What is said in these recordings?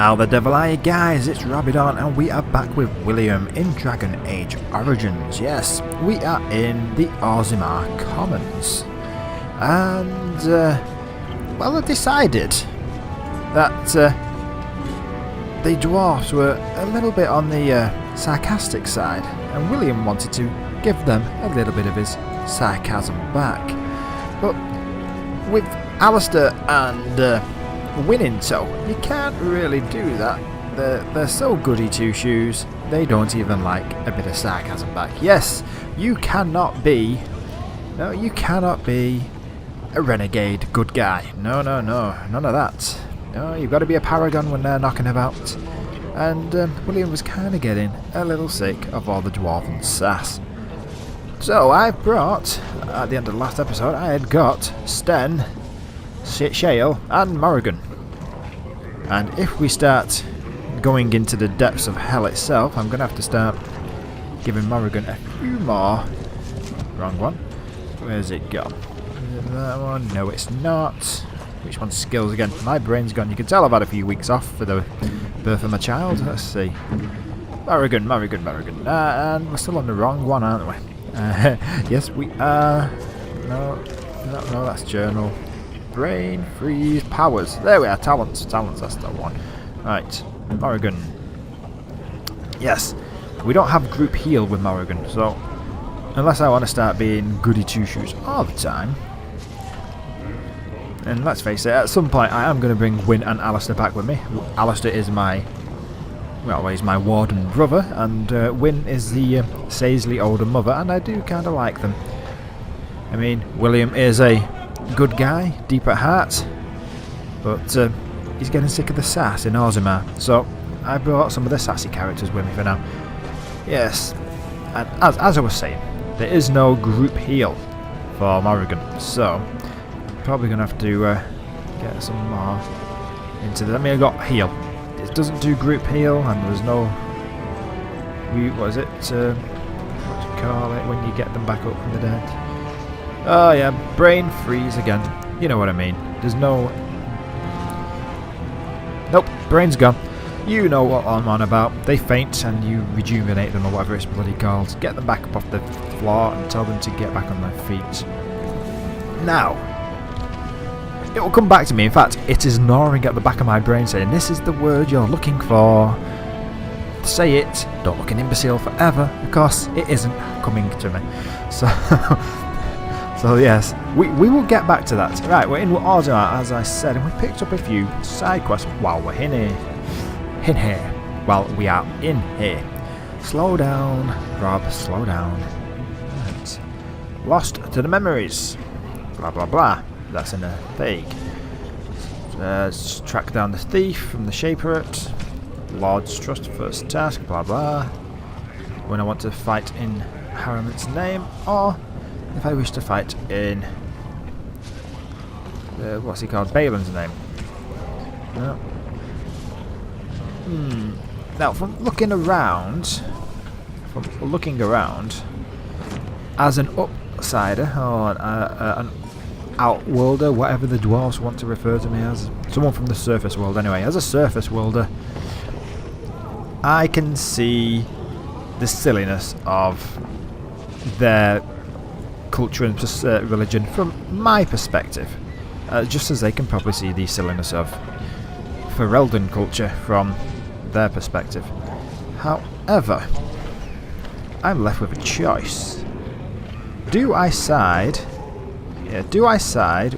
How the devil are you guys? It's Rabidon and we are back with William in Dragon Age Origins. Yes, we are in the Orzammar Commons. And, well, I decided that the dwarves were a little bit on the sarcastic side, and William wanted to give them a little bit of his sarcasm back. But with Alistair and winning, so you can't really do that. They're so goody two shoes, they don't even like a bit of sarcasm back. Yes, you cannot be a renegade good guy. No, none of that. No, you've got to be a paragon when they're knocking about. And William was kind of getting a little sick of all the dwarven sass. So I brought, at the end of the last episode, I had got Sten, Shale and Morrigan. And if we start going into the depths of hell itself, I'm going to have to start giving Morrigan a few more. Wrong one. Where's it gone? Is it that one? No, it's not. Which one's skills again? My brain's gone. You can tell I've had a few weeks off for the birth of my child. Let's see. Morrigan. And we're still on the wrong one, aren't we? Yes, we are. No, that's journal. Brain freeze powers. There we are. Talents. That's the one. Right, Morrigan. Yes, we don't have group heal with Morrigan, so unless I want to start being goody two shoes all the time. And let's face it, at some point I am going to bring Wyn and Alistair back with me. Alistair is my, well, he's my warden brother, and Wyn is the sagely older mother, and I do kind of like them. I mean, William is a good guy, deep at heart, but he's getting sick of the sass in Orzammar, so I brought some of the sassy characters with me for now. Yes, and as I was saying, there is no group heal for Morrigan, so probably going to have to get some more into the... I mean, I got heal. It doesn't do group heal, and there's no... what is it? What do you call it when you get them back up from the dead? Oh yeah, brain freeze again. You know what I mean. There's no... Nope, brain's gone. You know what I'm on about. They faint and you rejuvenate them, or whatever it's bloody called. Get them back up off the floor and tell them to get back on their feet. Now, it will come back to me. In fact, it is gnawing at the back of my brain saying, this is the word you're looking for. Say it. Don't look an imbecile forever. Of course, it isn't coming to me. So... So yes, we will get back to that. Right, we're in Orzammar, as I said, and we picked up a few side quests while we're in here. While we are in here. Slow down, Rob, slow down. Right. Lost to the memories. Blah, blah, blah. That's in a thing. Track down the thief from the Shaperate. Lord's Trust first task, blah, blah. When I want to fight in Harriman's name, or... if I wish to fight in, what's he called, Balin's name. No. Now, from looking around, as an outsider, or an outworlder, whatever the dwarves want to refer to me as, someone from the surface world anyway, as a surface worlder, I can see the silliness of their culture and religion from my perspective, just as they can probably see the silliness of Ferelden culture from their perspective. However, I'm left with a choice. Do I side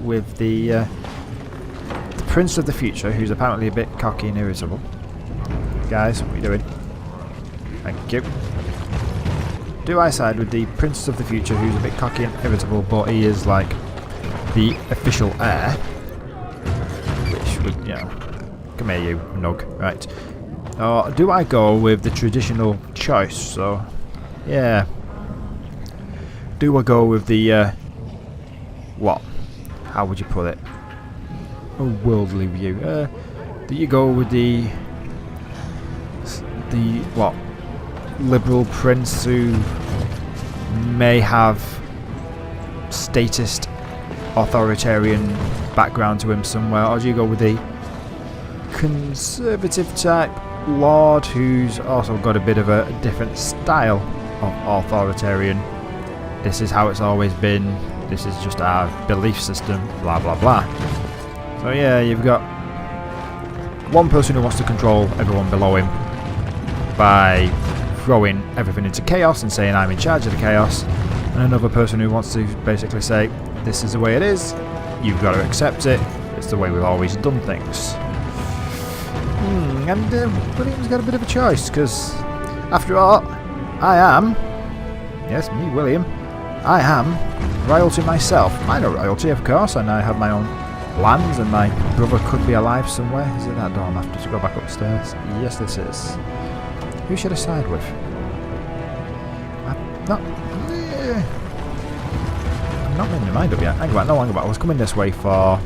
with the Prince of the Future, who's apparently a bit cocky and irritable? Guys, what are you doing? Thank you. Do I side with the Prince of the Future, who's a bit cocky and irritable, but he is like the official heir? Which would, you know, come here, you nug. Right. Or do I go with the traditional choice? So, yeah. Do I go with the, what? How would you put it? A worldly view. Do you go with the what? Liberal prince who may have statist authoritarian background to him somewhere, or do you go with the conservative type lord who's also got a bit of a different style of authoritarian. This is how it's always been. This is just our belief system, blah blah blah. So yeah, you've got one person who wants to control everyone below him by throwing everything into chaos and saying I'm in charge of the chaos, and another person who wants to basically say this is the way it is, you've got to accept it, it's the way we've always done things. And William's got a bit of a choice, because after all, I am, yes, me, William, I am royalty myself. Minor royalty, of course, and I have my own lands, and my brother could be alive somewhere. Is it that door? I have to go back upstairs. Yes, this is. Who should I side with? I'm not making my mind up yet. Hang about, no, hang about. I was coming this way for...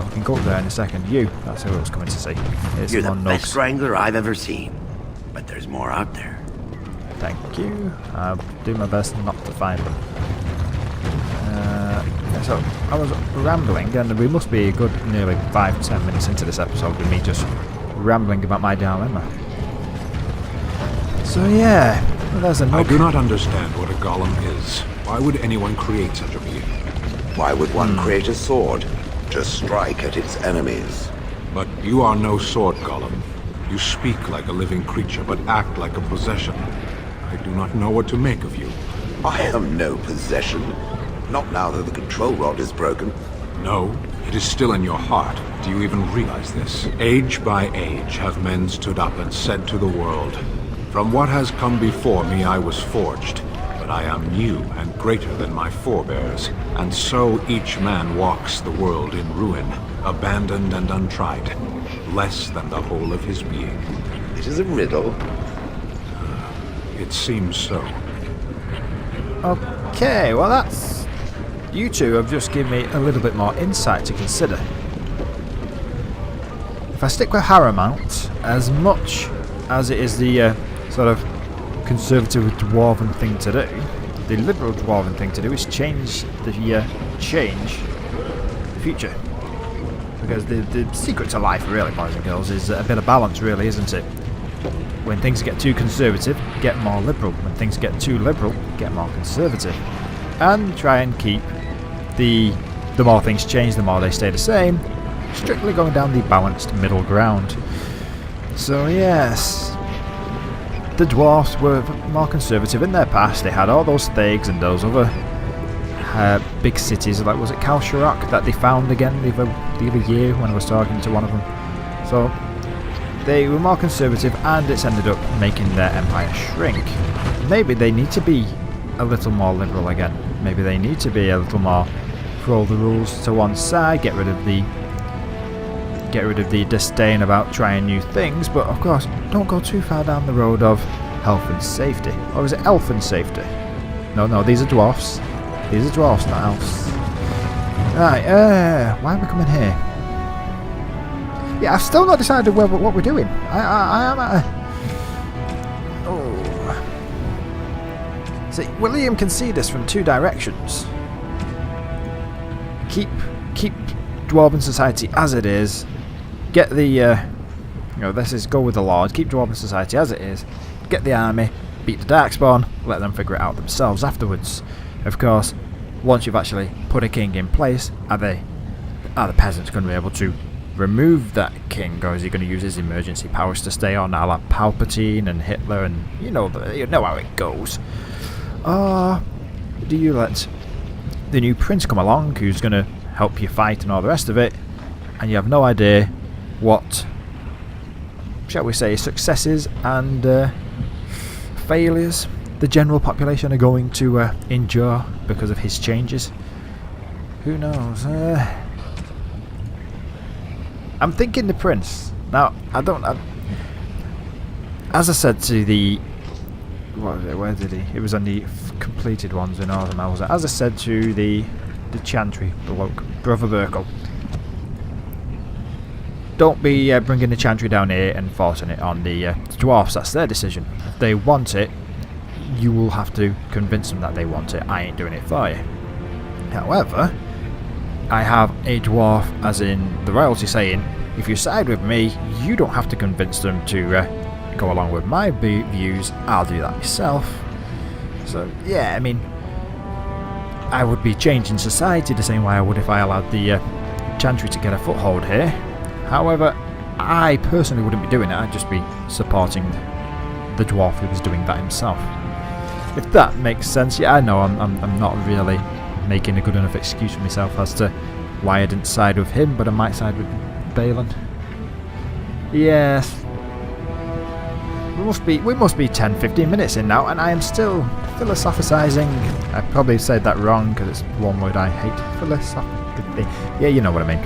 we can go up there in a second. You, that's who I was coming to see. Here's You're the some best nugs. wrangler I've ever seen. But there's more out there. Thank you. I'll do my best not to find them. So, I was rambling, and we must be a good nearly 5-10 minutes into this episode with me just rambling about my dilemma. So yeah, well, there's a I do not understand what a golem is. Why would anyone create such a being? Why would one create a sword? To strike at its enemies. But you are no sword golem. You speak like a living creature, but act like a possession. I do not know what to make of you. I am no possession. Not now that the control rod is broken. No, it is still in your heart. Do you even realize this? Age by age have men stood up and said to the world, from what has come before me I was forged, but I am new and greater than my forebears, and so each man walks the world in ruin, abandoned and untried, less than the whole of his being. It is a riddle. It seems so. Okay, well that's... You two have just given me a little bit more insight to consider. If I stick with Harrowmount, as much as it is the sort of conservative dwarven thing to do, the liberal dwarven thing to do is change the future. Because the secret to life, really, boys and girls, is a bit of balance, really, isn't it? When things get too conservative, get more liberal. When things get too liberal, get more conservative. And try and keep the more things change, the more they stay the same, strictly going down the balanced middle ground. So yes, the dwarfs were more conservative in their past. They had all those thags and those other big cities, like was it Kalsharok that they found again the other year when I was talking to one of them. So they were more conservative, and it's ended up making their empire shrink. Maybe they need to be a little more liberal again. Maybe they need to be a little more throw the rules to one side, get rid of the disdain about trying new things, but of course don't go too far down the road of health and safety. Or is it elf and safety? No, these are dwarfs. These are dwarfs, not elves. Right, why am I coming here? Yeah, I've still not decided what we're doing. I am at a... Oh. See, William can see this from two directions. Keep Dwarven society as it is. Get the, this is go with the Lord. Keep Dwarven society as it is. Get the army. Beat the Darkspawn. Let them figure it out themselves afterwards. Of course, once you've actually put a king in place, are the peasants going to be able to remove that king, or is he going to use his emergency powers to stay on, a la Palpatine and Hitler, and you know how it goes? Or do you let the new prince come along, who's going to help you fight and all the rest of it, and you have no idea what, shall we say, successes and failures the general population are going to endure because of his changes? Who knows? I'm thinking the prince. Now, as I said to the... What was it? Where did he? It was on the completed ones in Northern Malza. As I said to the Chantry bloke, Brother Burkle, don't be bringing the Chantry down here and forcing it on the dwarfs. That's their decision. If they want it, you will have to convince them that they want it. I ain't doing it for you. However, I have a dwarf, as in the royalty, saying, if you side with me, you don't have to convince them to go along with my views. I'll do that myself. So yeah, I mean, I would be changing society the same way I would if I allowed the Chantry to get a foothold here. However, I personally wouldn't be doing it. I'd just be supporting the dwarf who was doing that himself. If that makes sense. Yeah, I know I'm not really making a good enough excuse for myself as to why I didn't side with him, but I might side with Balin. Yes. We must be 10-15 minutes in now, and I am still philosophizing. I probably said that wrong because it's one word I hate. Philosophically. Yeah, you know what I mean.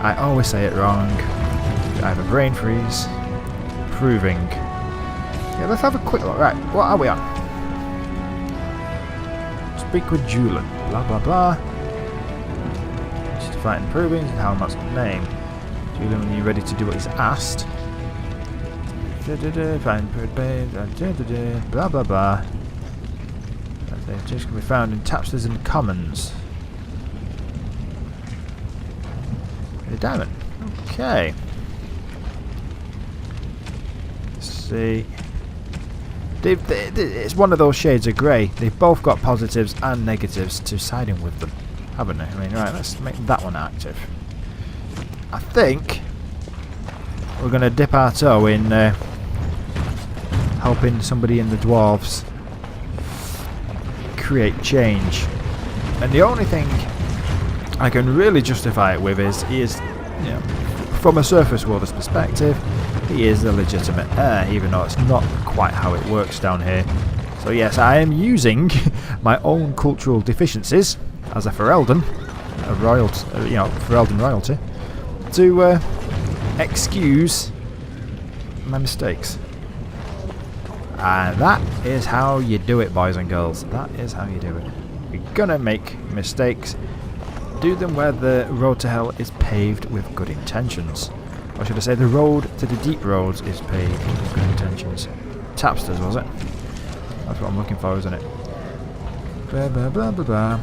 I always say it wrong. I have a brain freeze. Proving. Yeah, let's have a quick look. Right, what are we on? Speak with Julian. Blah blah blah. Just fighting proving. How much name? Julian, when you're ready to do what he's asked. Blah blah blah. They're just can be found in tapestries and commons. A diamond. Okay. Let's see. It's one of those shades of grey. They've both got positives and negatives to siding with them, haven't they? I mean, right, let's make that one active. I think we're going to dip our toe in helping somebody in the dwarves create change. And the only thing I can really justify it with is he is, you know, from a surface worlder's perspective, he is the legitimate heir, even though it's not quite how it works down here. So yes, I am using my own cultural deficiencies as a Ferelden, a royalty, Ferelden royalty, to excuse my mistakes. And that is how you do it, boys and girls. That is how you do it. You're gonna make mistakes. Do them where the road to hell is paved with good intentions. Or should I say the road to the deep roads is paved with good intentions. Tapsters, was it? That's what I'm looking for, isn't it? Blah blah blah blah blah.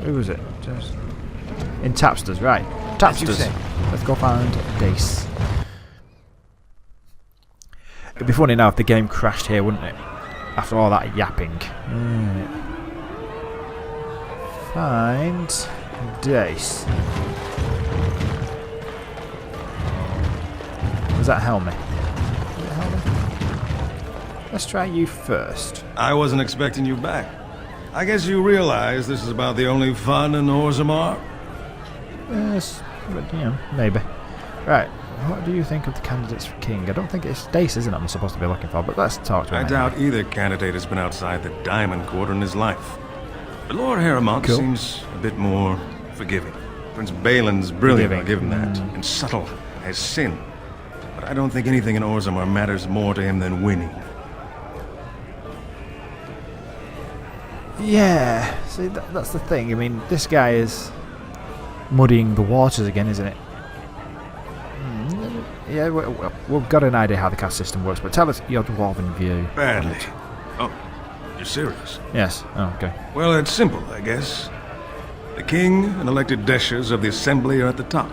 Who was it? Just in Tapsters, right. Tapsters. Let's go find Dace. It'd be funny now if the game crashed here, wouldn't it? After all that yapping. Find Dace. Was that Helmy? Let's try you first. I wasn't expecting you back. I guess you realize this is about the only fun in Orzammar? Yes, but maybe. Right, what do you think of the candidates for king? I don't think it's Dace, isn't it, I'm supposed to be looking for, but let's talk to him. I doubt either candidate has been outside the Diamond Court in his life. But Lord Harrimont seems a bit more forgiving. Prince Balin's brilliant, I'll give him that, and subtle as sin. But I don't think anything in Orzammar matters more to him than winning. Yeah, see, that's the thing. I mean, this guy is muddying the waters again, isn't it? Yeah, we've got an idea how the caste system works, but tell us your dwarven view. Badly. Oh, you're serious? Yes. Oh, okay. Well, it's simple, I guess. The king and elected deshers of the assembly are at the top.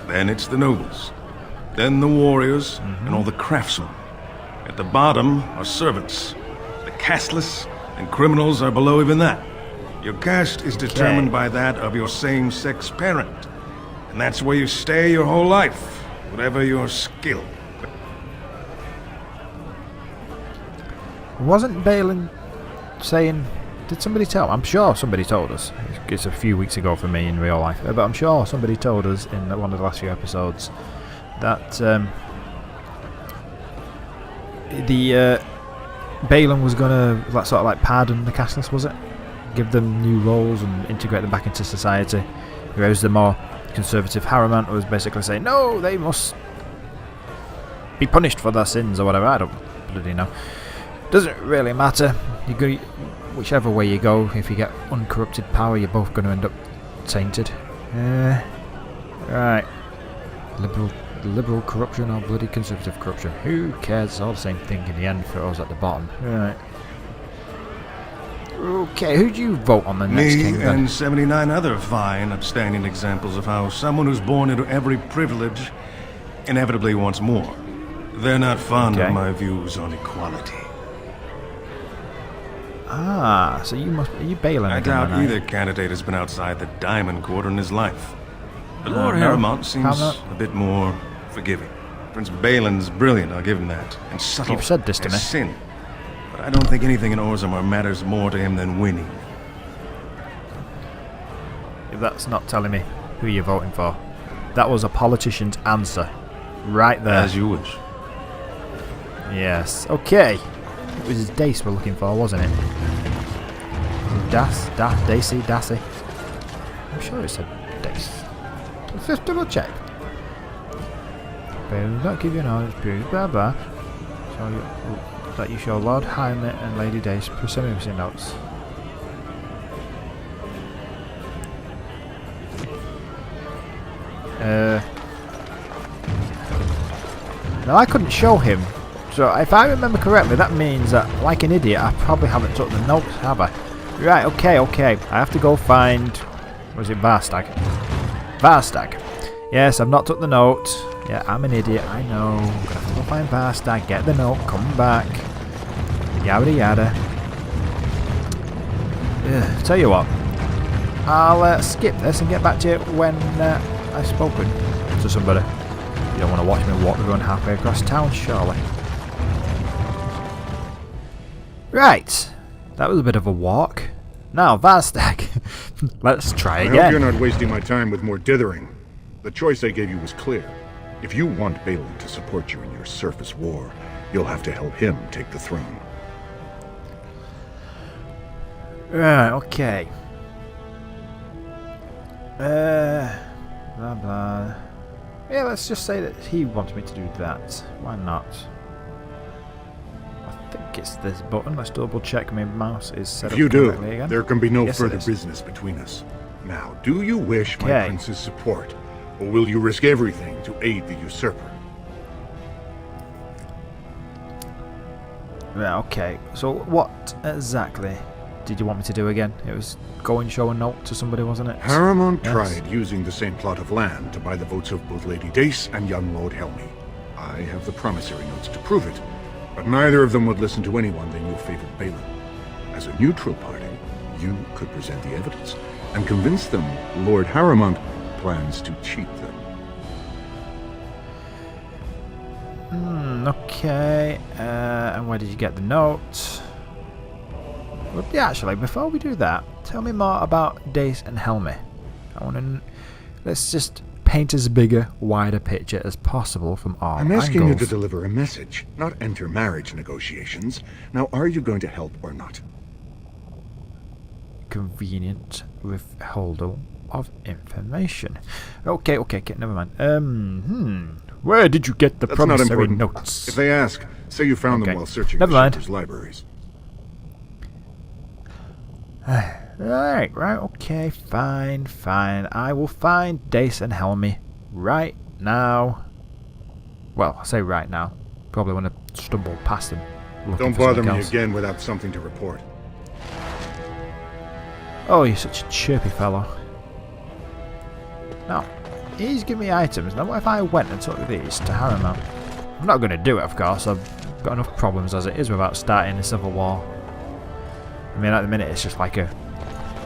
Then it's the nobles. Then the warriors and all the craftsmen. At the bottom are servants. The casteless and criminals are below even that. Your caste is determined by that of your same-sex parent. And that's where you stay your whole life, whatever your skill. Wasn't Balin saying... Did somebody tell? I'm sure somebody told us. It's a few weeks ago for me in real life. But I'm sure somebody told us in one of the last few episodes that Balin was going to sort of like pardon the casteless, was it? Give them new roles and integrate them back into society. Whereas the more conservative Harrimont was basically saying, no, they must be punished for their sins or whatever. I don't bloody know. Doesn't really matter. You go, whichever way you go, if you get uncorrupted power, you're both going to end up tainted. Right. Liberal corruption or bloody conservative corruption. Who cares? It's all the same thing in the end for us at the bottom. Right. Okay, who do you vote on the next Me king then? and 79 other fine, upstanding examples of how someone who's born into every privilege inevitably wants more. They're not fond Okay. of my views on equality. Ah, so are you Balin I again? doubt then, either candidate has been outside the Diamond Quarter in his life. But No, Lord no. Harrowmont seems How not? a bit more forgiving. Prince Balin's brilliant, I'll give him that. And subtle You've said this to as me. sin. But I don't think anything in Orzammar matters more to him than winning. If that's not telling me who you're voting for. That was a politician's answer. Right there. As you wish. Yes. Okay. It was Dace we're looking for, wasn't it? Daisy. I'm sure it said Dace. Let's just double check. They will not give you knowledge, period, blah blah. So that you show Lord Jaime and Lady Dace proximity notes. No, I couldn't show him. So if I remember correctly, that means that, like an idiot, I probably haven't took the notes, have I? Right, okay. I have to go find... Was it Varstag? Varstag. Yes, I've not took the note. Yeah, I'm an idiot, I know. Gonna have to go find Varstag, get the note, come back. Yada yada. Tell you what. I'll skip this and get back to you when I've spoken to somebody. You don't want to watch me walk the run halfway across town, surely. Right. That was a bit of a walk. Now, Varstag. Let's try I again. hope you're not wasting my time with more dithering. The choice I gave you was clear. If you want Balin to support you in your surface war, you'll have to help him take the throne. Right, okay. Blah blah. Yeah, let's just say that he wants me to do that. Why not? I think it's this button. Let's double check my mouse is set If up you do, correctly again. there can be no Yes, it further is. business between us. Now, do you wish my Okay. prince's support, or will you risk everything to aid the usurper? Right, okay. So what exactly did you want me to do again? It was go and show a note to somebody, wasn't it? Harrowmont Yes. tried using the same plot of land to buy the votes of both Lady Dace and young Lord Helmy. I have the promissory notes to prove it, but neither of them would listen to anyone they knew favored Balin. As a neutral party, you could present the evidence and convince them Lord Harrowmont plans to cheat them. Okay. And where did you get the note? Well, yeah, actually, before we do that, tell me more about Dace and Helmy. I want to... Let's just paint as bigger, wider picture as possible from all I'm asking angles. you to deliver a message, not enter marriage negotiations. Now, are you going to help or not? Convenient withholding of information. Okay, never mind. Where did you get the That's not promissory important. notes? If they ask, say you found Okay. them while searching Never the mind. Shelter's libraries. Right, okay, fine. I will find Dace and Helmy right now. Well, I say right now. Probably when I stumble past him. looking Don't for bother something me else. again without something to report. Oh, you're such a chirpy fellow. Now, he's giving me items. Now, what if I went and took these to Harrowmont? I'm not going to do it, of course. I've got enough problems as it is without starting a civil war. I mean, at the minute, it's just like a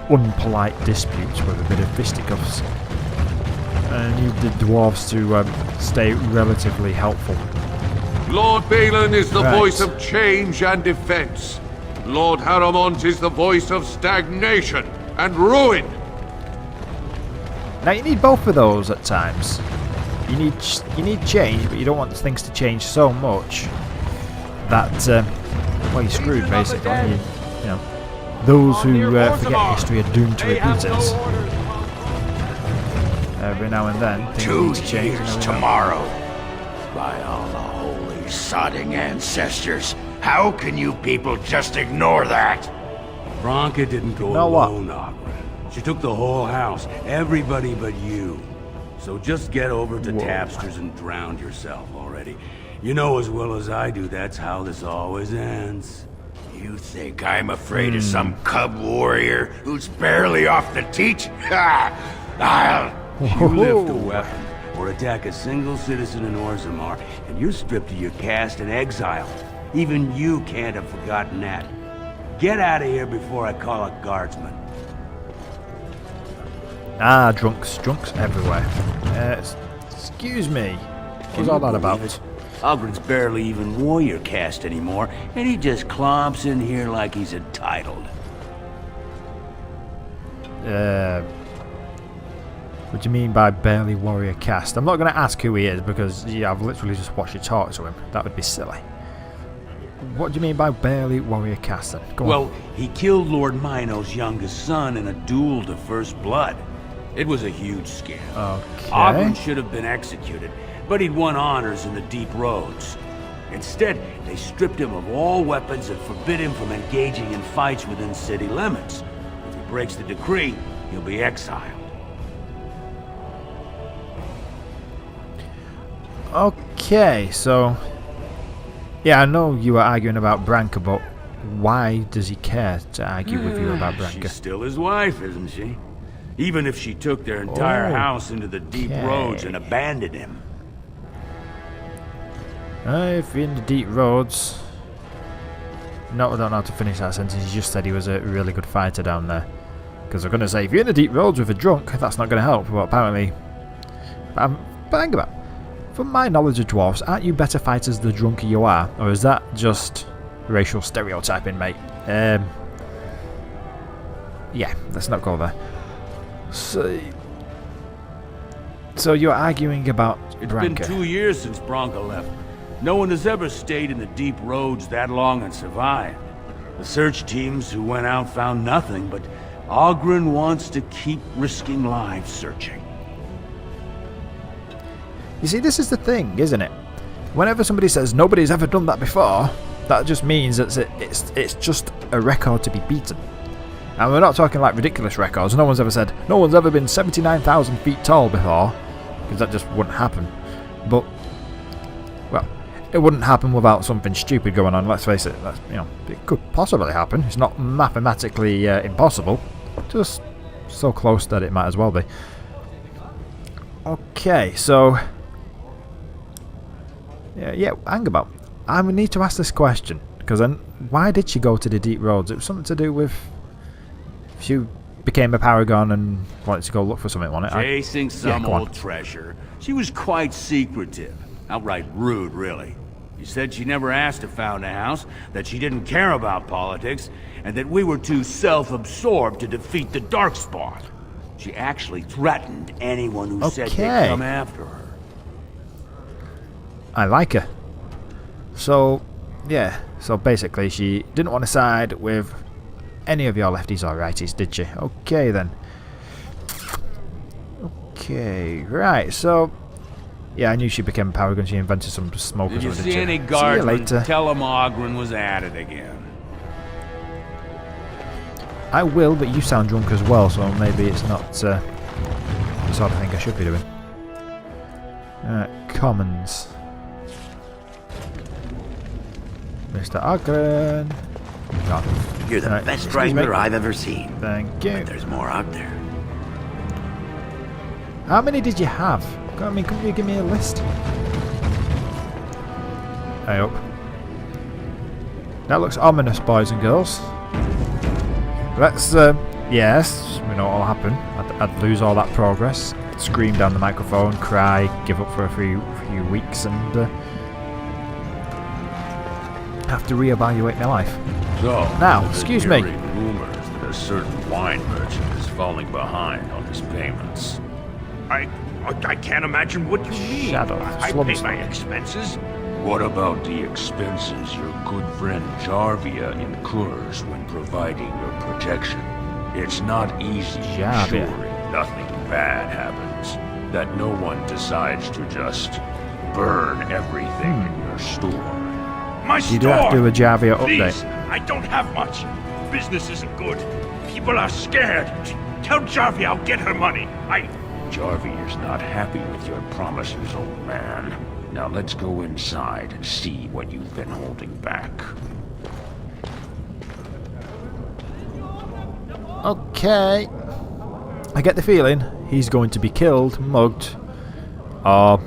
unpolite dispute with a bit of fisticuffs. And I need the dwarves to stay relatively helpful. Lord Balin is the Right. voice of change and defense. Lord Harrowmont is the voice of stagnation and ruin. Now, you need both of those at times. You need change, but you don't want things to change so much that well, you're screwed basically. You know, those who forget history are doomed to repeat it. Every now and then, things 2 need to change. years and every now- tomorrow. By all the holy sodding ancestors, how can you people just ignore that? Branka didn't go know what? alone, Ogren. She took the whole house, everybody but you. So just get over to Tapster's and drown yourself already. You know as well as I do that's how this always ends. You think I'm afraid of some cub warrior who's barely off the teat? Ha! You lift a weapon or attack a single citizen in Orzammar, and you're stripped of your caste and exiled. Even you can't have forgotten that. Get out of here before I call a guardsman. Ah, drunks everywhere. Excuse me. What's all that about? Ogren's barely even warrior caste anymore, and he just clomps in here like he's entitled. What do you mean by barely warrior caste? I'm not going to ask who he is because, yeah, I've literally just watched you talk to him. That would be silly. What do you mean by barely warrior caste then? Go on. He killed Lord Mino's youngest son in a duel to first blood. It was a huge scam. Okay. Ogren should have been executed, but he'd won honors in the deep roads. Instead, they stripped him of all weapons and forbid him from engaging in fights within city limits. If he breaks the decree, he'll be exiled. Okay, so... Yeah, I know you were arguing about Branka, but why does he care to argue with you about Branka? She's still his wife, isn't she? Even if she took their entire house into the deep roads and abandoned him. If in the deep roads... No, I don't know how to finish that sentence. He just said he was a really good fighter down there. Because I'm going to say, if you're in the deep roads with a drunk, that's not going to help. But apparently... But think about it. From my knowledge of dwarves, aren't you better fighters the drunker you are? Or is that just racial stereotyping, mate? Yeah, let's not go there. So you're arguing about Branka. It's been 2 years since Branka left. No one has ever stayed in the deep roads that long and survived. The search teams who went out found nothing, but Ogren wants to keep risking lives searching. You see, this is the thing, isn't it? Whenever somebody says nobody's ever done that before, that just means that it's just a record to be beaten. And we're not talking like ridiculous records. No one's ever been 79,000 feet tall before, because that just wouldn't happen. But, well, it wouldn't happen without something stupid going on. Let's face it, it could possibly happen. It's not mathematically impossible, just so close that it might as well be. Okay, so yeah, hang about. I need to ask this question because why did she go to the deep roads? It was something to do with she became a paragon and wanted to go look for something, wasn't it? Chasing some old treasure. She was quite secretive, outright rude, really. She said she never asked to found a house, that she didn't care about politics, and that we were too self-absorbed to defeat the Darkspawn. She actually threatened anyone who said they'd come after her. I like her. So, yeah. So basically, she didn't want to side with any of your lefties or righties, did she? Okay, then. Okay, right. So, yeah, I knew she became a paragon. She invented some smokers. Did you see any guardsmen? Tell him Ogren was at it again. I will, but you sound drunk as well, so maybe it's not the sort of thing I should be doing. Commons. Mr. Ogren. You're the best wrangler I've ever seen. Thank you. But there's more out there. How many did you have? I mean, couldn't you give me a list? Hey up. That looks ominous, boys and girls. Let's, yes, we know what'll happen. I'd lose all that progress, scream down the microphone, cry, give up for a few weeks, and have to reevaluate my life. So, now, excuse me. Rumors that a certain wine merchant is falling behind on his payments. I can't imagine what you mean. Shadow, I pay my expenses. What about the expenses your good friend Jarvia incurs when providing your protection? It's not easy ensuring nothing bad happens, that no one decides to just burn everything in your store. My store! You do have to do a Jarvia Please, update. I don't have much. Business isn't good. People are scared. Tell Jarvia I'll get her money. Jarvia's not happy with your promises, old man. Now let's go inside and see what you've been holding back. Okay. I get the feeling he's going to be killed, mugged, or...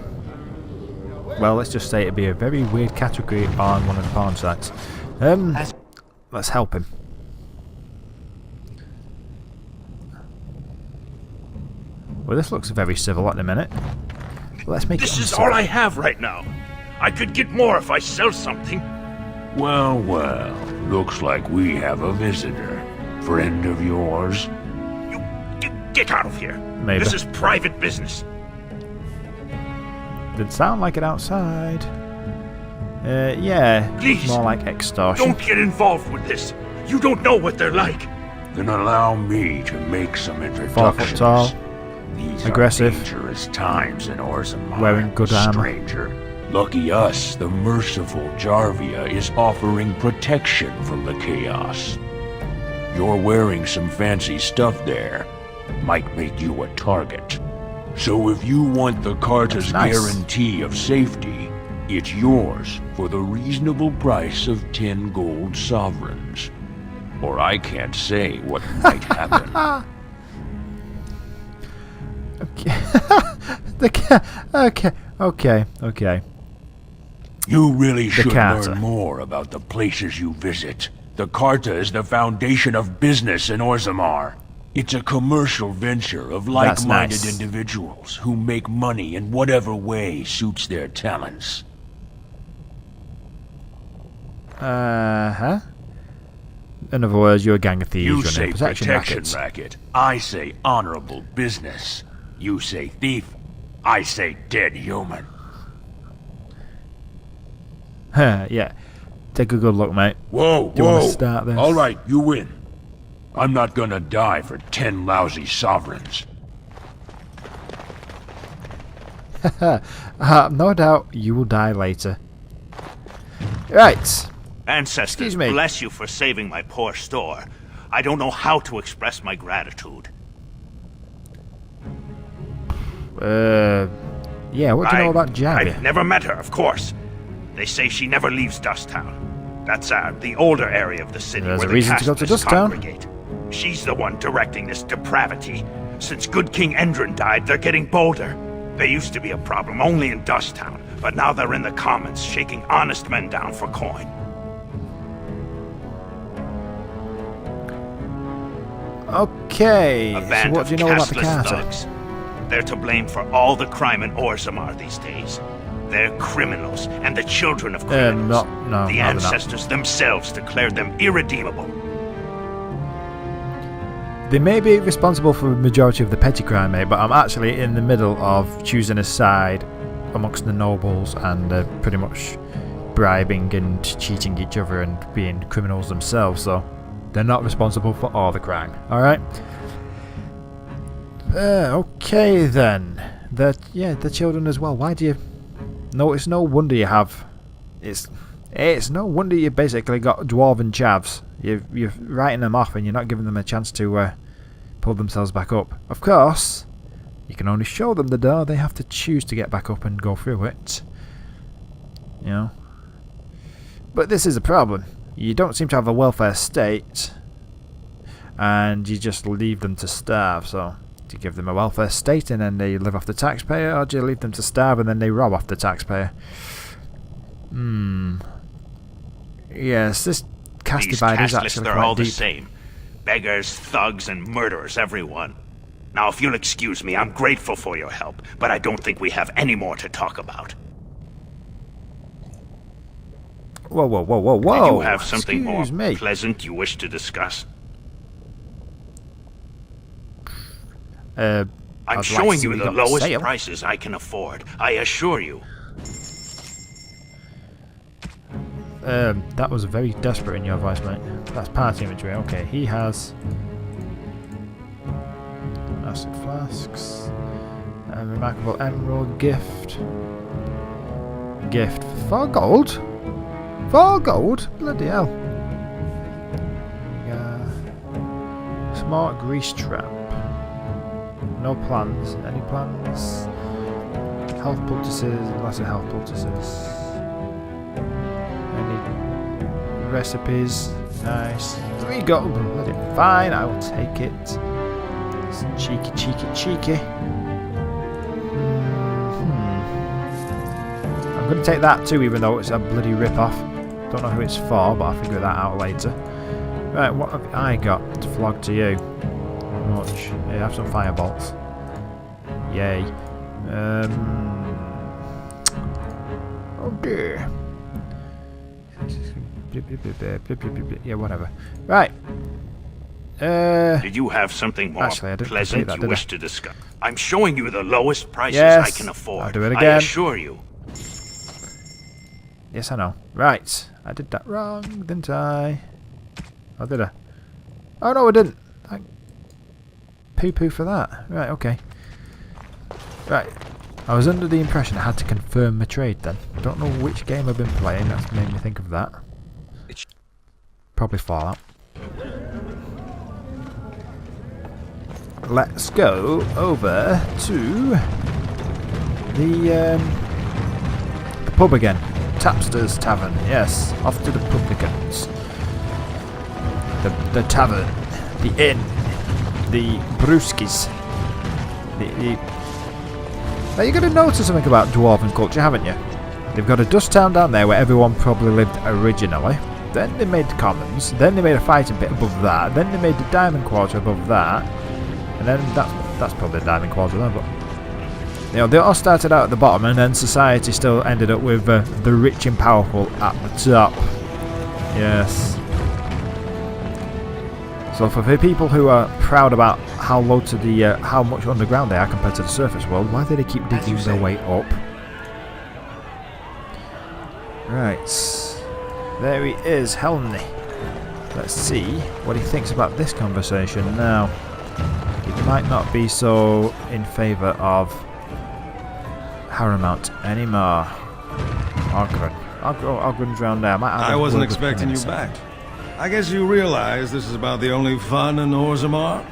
well, let's just say it'd be a very weird category on one of the porn sites. Let's help him. Well, this looks very civil at the minute. Let's make This it is uncivil. all I have right now. I could get more if I sell something. Well, well, looks like we have a visitor. Friend of yours? You get out of here. Maybe. This is private business. Didn't sound like it outside. Yeah, Please, more like extortion. Don't get involved with this. You don't know what they're like. Then allow me to make some 4 introductions. foot tall, These aggressive, are dangerous times in Orzammar, wearing good armor. stranger. Lucky us, the merciful Jarvia is offering protection from the chaos. You're wearing some fancy stuff there. Might make you a target. So if you want the Carta's Nice. guarantee of safety, it's yours for the reasonable price of 10 gold sovereigns. Or I can't say what might happen. Okay. You really should Carta. learn more about the places you visit. The Carta is the foundation of business in Orzammar. It's a commercial venture of That's like-minded nice. individuals who make money in whatever way suits their talents. Uh-huh. In other words, you're a gang of thieves You running say a protection racket. racket. I say honorable business. You say thief. I say dead human. Yeah. Take a good look, mate. Whoa, Do you want to start this? All right, you win. I'm not gonna die for 10 lousy sovereigns. No doubt you will die later. Right. Ancestors, Excuse me. bless you for saving my poor store. I don't know how to express my gratitude. Yeah, what do you know about Jarvia? I've never met her, of course. They say she never leaves Dusttown. That's the older area of the city There's where a the reason to go to castless Dusttown. congregate. She's the one directing this depravity. Since good King Endrin died, they're getting bolder. They used to be a problem only in Dusttown, but now they're in the commons, shaking honest men down for coin. Okay, A so band what of do you know about the castless Carter? thugs. They're to blame for all the crime in Orzammar these days. They're criminals, and the children of criminals. No, the they're not. ancestors themselves declared them irredeemable. They may be responsible for the majority of the petty crime, mate, but I'm actually in the middle of choosing a side amongst the nobles and pretty much bribing and cheating each other and being criminals themselves, so they're not responsible for all the crime. Alright? Okay then. The children as well. Why do you... No, it's no wonder you have... It's no wonder you basically got dwarven chavs. You're writing them off and you're not giving them a chance to pull themselves back up. Of course, you can only show them the door. They have to choose to get back up and go through it. You know? But this is a problem. You don't seem to have a welfare state. And you just leave them to starve, so... Do you give them a welfare state and then they live off the taxpayer, or do you leave them to starve and then they rob off the taxpayer? Yes, this caste These divide is castless, actually they're quite all the deep. same. Beggars, thugs, and murderers, everyone. Now, if you'll excuse me, I'm grateful for your help, but I don't think we have any more to talk about. Whoa. Do you have something Excuse more me. pleasant you wish to discuss? I'd I'm like to showing see you what the got on lowest sale. prices I can afford. I assure you. That was very desperate in your voice, mate. That's party imagery. Okay, he has acid flasks, a remarkable emerald gift. Gift for 4 gold. 4 gold. Bloody hell. Smart grease trap. No plans. Any plans? Health poultices. Lots of health poultices. Any recipes? Nice. we go. Bloody fine, I will take it. It's cheeky, cheeky, cheeky. I'm going to take that too, even though it's a bloody rip-off. Don't know who it's for, but I'll figure that out later. Right, what have I got to flog to you? Not much. Here, have some firebolts. Yay. Oh dear. Yeah, whatever. Right. Did you have something more actually, I didn't pleasant that, you wish to discuss? I'm showing you the lowest prices yes, I can afford. I'll do it I again. assure you. Yes, I know. Right. I did that wrong, didn't I? Oh, did I? Oh, no, I didn't. Poo-poo for that. Right, okay. Right. I was under the impression I had to confirm my trade then. I don't know which game I've been playing. That's made me think of that. Probably Fallout. Let's go over to the pub again. Tapster's Tavern. Yes, off to the publicans. The tavern, the inn, the brewskis. Now you're going to notice something about dwarven culture, haven't you? They've got a dust town down there where everyone probably lived originally. Then they made the commons. Then they made a fighting pit above that. Then they made the diamond quarter above that. And then that's probably the diamond quarter there, but you know, they all started out at the bottom, and then society still ended up with the rich and powerful at the top. Yes. So for the people who are proud about how low to the how much underground they are compared to the surface world, why do they keep digging their way up? Right, there he is, Helmney. Let's see what he thinks about this conversation now. He might not be so in favour of Harrowmount anymore. Ogren's round there. I wasn't expecting you back. I guess you realize this is about the only fun in Orzammar?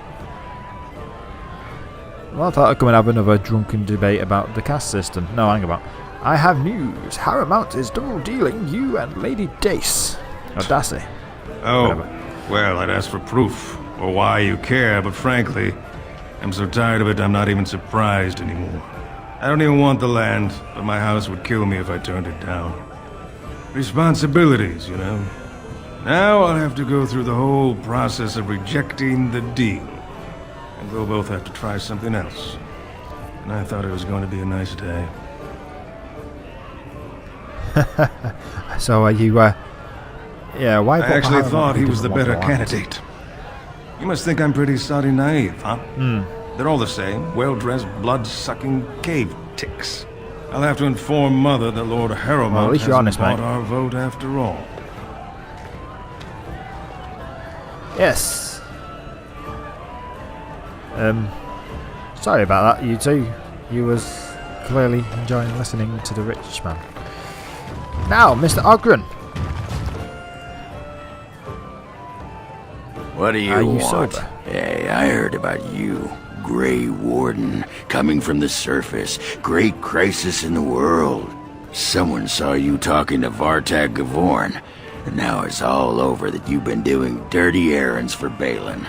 Well, I thought I'd come and have another drunken debate about the caste system. No, hang about. I have news. Harrowmount is double-dealing you and Lady Dace. Or Dassy. Oh, whatever. Well, I'd ask for proof, or why you care, but frankly, I'm so tired of it I'm not even surprised anymore. I don't even want the land, but my house would kill me if I turned it down. Responsibilities, you know. Now I'll have to go through the whole process of rejecting the deal. And we'll both have to try something else. And I thought it was going to be a nice day. So are you, yeah, why... I actually thought he was the better candidate. You must think I'm pretty soddy naive, huh? They're all the same, well-dressed, blood-sucking cave ticks. I'll have to inform Mother that Lord Harrowmont well, at least you're honest, bought mate. our vote after all. Yes. Sorry about that, you two. You was clearly enjoying listening to the rich man. Now, Mr. Ogren. What do you Are you want? sober? Hey, I heard about you. Grey Warden, coming from the surface. Great crisis in the world. Someone saw you talking to Vartag Gavorn, and now it's all over that you've been doing dirty errands for Balin.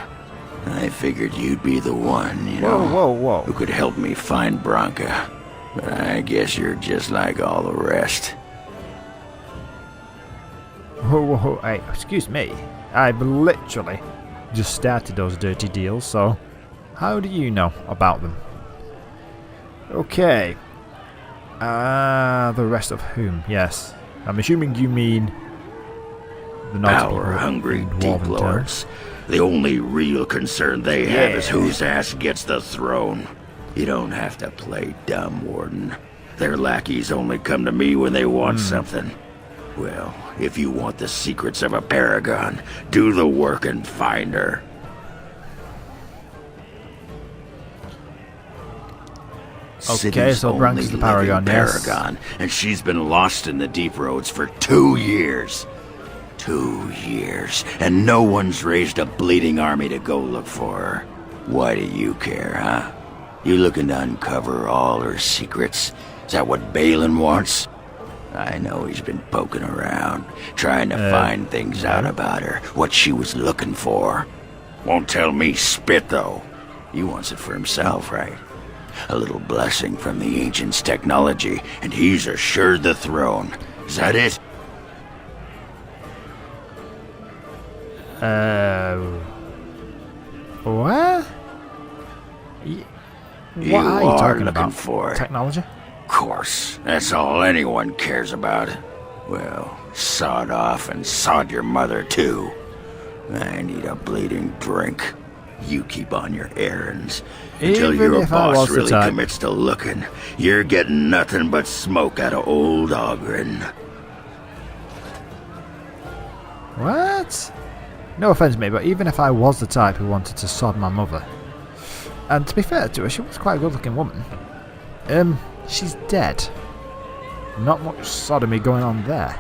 I figured you'd be the one, you know, Whoa. who could help me find Branka. But I guess you're just like all the rest. Whoa, hey, excuse me. I've literally just started those dirty deals, so how do you know about them? Okay. The rest of whom? Yes. I'm assuming you mean the Power-hungry deep lords. The only real concern they have is whose ass gets the throne. You don't have to play dumb, Warden. Their lackeys only come to me when they want something. Well, if you want the secrets of a paragon, do the work and find her. Okay, City's so Branka's only the paragon, living yes. paragon, and she's been lost in the deep roads for 2 years. 2 years, and no one's raised a bleeding army to go look for her. Why do you care, huh? You looking to uncover all her secrets? Is that what Balin wants? I know he's been poking around, trying to find things out about her, what she was looking for. Won't tell me spit, though. He wants it for himself, right? A little blessing from the ancients' technology, and he's assured the throne. Is that it? What? What are you talking about? For technology? Of course, that's all anyone cares about. Well, sod off and sod your mother too. I need a bleeding drink. You keep on your errands. Until your boss really commits to looking, you're getting nothing but smoke out of old Ogren. What? No offense, mate, but even if I was the type who wanted to sod my mother, and to be fair to her, she was quite a good-looking woman. She's dead. Not much sodomy going on there.